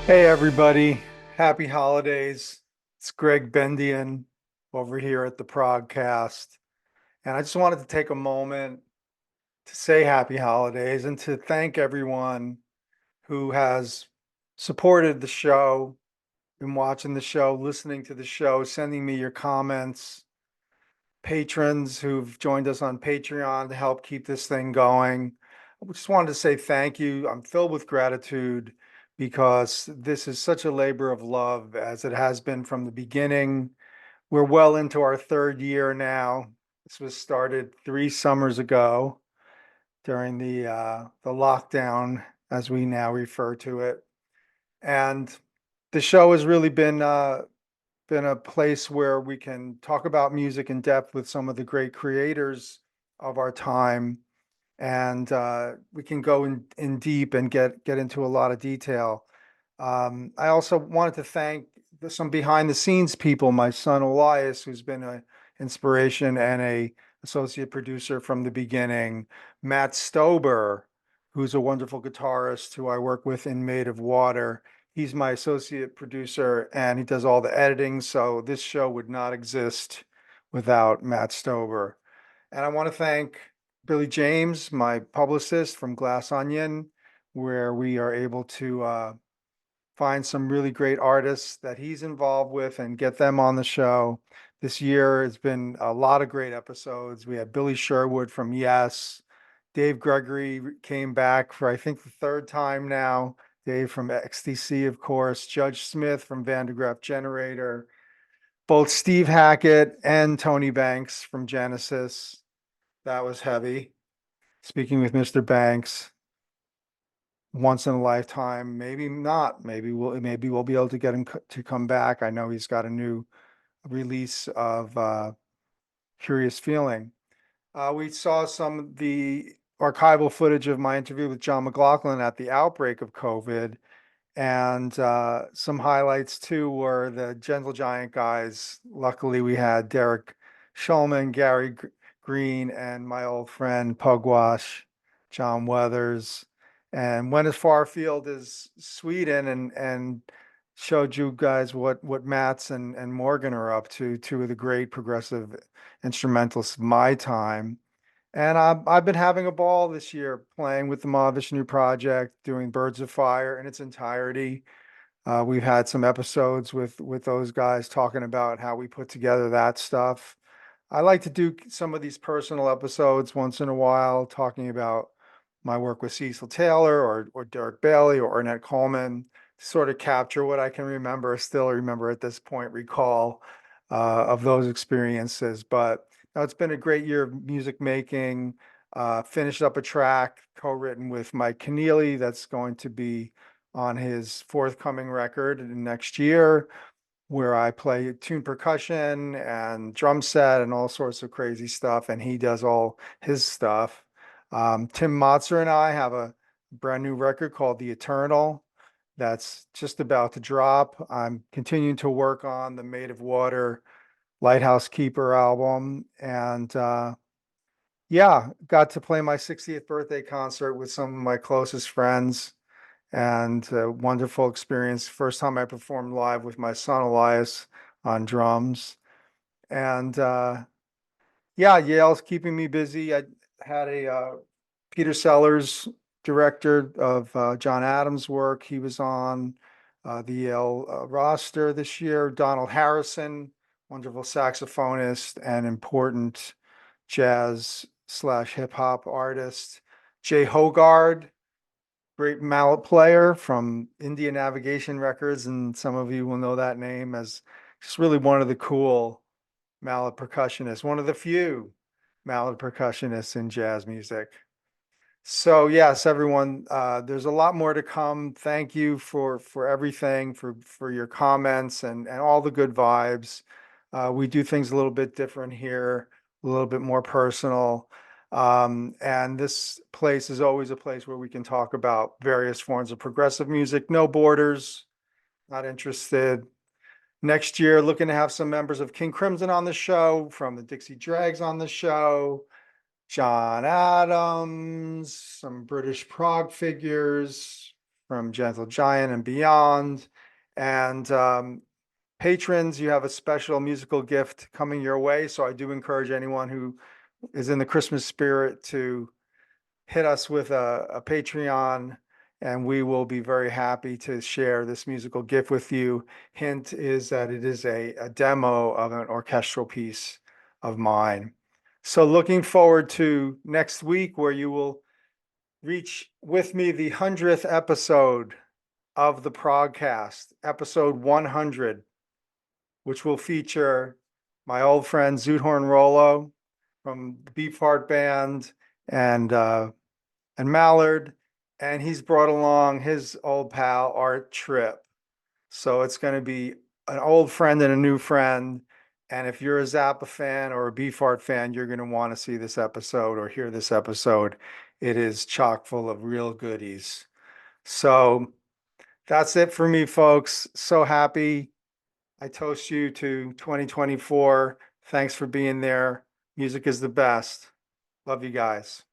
Hey everybody, happy holidays. It's GREGG Bendian over here at the ProgCast. And I just wanted to take a moment to say happy holidays and to thank everyone who has supported the show, been watching the show, listening to the show, sending me your comments, patrons who've joined us on Patreon to help keep this thing going. I just wanted to say thank you. I'm filled with gratitude because this is such a labor of love as it has been from the beginning. We're well into our third year now. This was started 3 summers ago during the lockdown, as we now refer to it. And the show has really been a place where we can talk about music in depth with some of the great creators of our time, and we can go in deep and get into a lot of detail. I also wanted to thank some behind the scenes people. My son Elias, who's been an inspiration and a associate producer from the beginning. Matt Stober, who's a wonderful guitarist who I work with in Made of Water. He's my associate producer and he does all the editing. So this show would not exist without Matt Stober. And I want to thank Billy James, my publicist from Glass Onion, where we are able to find some really great artists that he's involved with and get them on the show. This year has been a lot of great episodes. We had Billy Sherwood from Yes. Dave Gregory came back for, I think, the third time now. Dave from XTC, of course. Judge Smith from Vandegraaff Generator. Both Steve Hackett and Tony Banks from Genesis. That was heavy. Speaking with Mr. Banks, once in a lifetime, maybe not. Maybe we'll be able to get him to come back. I know he's got a new release of Curious Feeling. We saw some of the archival footage of my interview with John McLaughlin at the outbreak of COVID. And some highlights too were the Gentle Giant guys. Luckily, we had Derek Shulman, Gary Green, and my old friend Pugwash, John Weathers, and went as far afield as Sweden and showed you guys what Mats and Morgan are up to, two of the great progressive instrumentalists of my time. And I've been having a ball this year playing with the Mahavishnu Project, doing Birds of Fire in its entirety. We've had some episodes with those guys talking about how we put together that stuff. I like to do some of these personal episodes once in a while, talking about my work with Cecil Taylor or Derek Bailey or Ornette Coleman, to sort of capture what I can remember, still remember at this point, recall of those experiences. But no, it's been a great year of music making. Finished up a track co-written with Mike Keneally that's going to be on his forthcoming record next year, where I play tune percussion and drum set and all sorts of crazy stuff, and he does all his stuff. Tim Motzer and I have a brand new record called The Eternal that's just about to drop. I'm continuing to work on the Made of Water Lighthouse Keeper album, and yeah, got to play my 60th birthday concert with some of my closest friends and a wonderful experience. First time I performed live with my son Elias on drums. And yeah, Yale's keeping me busy. I had a Peter Sellers, director of John Adams' work. He was on the Yale roster this year. Donald Harrison, wonderful saxophonist and important jazz slash hip hop artist. Jay Hogard, great mallet player from Indian Navigation Records, and some of you will know that name as just really one of the cool mallet percussionists, one of the few mallet percussionists in jazz music. So yes, everyone, there's a lot more to come. Thank you for everything, for your comments and all the good vibes. We do things a little bit different here, a little bit more personal. And this place is always a place where we can talk about various forms of progressive music. No borders, not interested. Next year, looking to have some members of King Crimson on the show, from the Dixie Dregs on the show, John Adams, some British prog figures, from Gentle Giant and beyond. And patrons, you have a special musical gift coming your way. So I do encourage anyone who is in the Christmas spirit to hit us with a Patreon, and we will be very happy to share this musical gift with you. Hint is that it is a demo of an orchestral piece of mine. So looking forward to next week, where you will reach with me the 100th episode of the ProgCast, episode 100, which will feature my old friend Zoot Rollo from the Beefheart Band and Mallard, and he's brought along his old pal Art Tripp. So it's going to be an old friend and a new friend. And if you're a Zappa fan or a Beefheart fan, you're going to want to see this episode or hear this episode. It is chock full of real goodies. So that's it for me, folks. So happy. I toast you to 2024. Thanks for being there. Music is the best. Love you guys.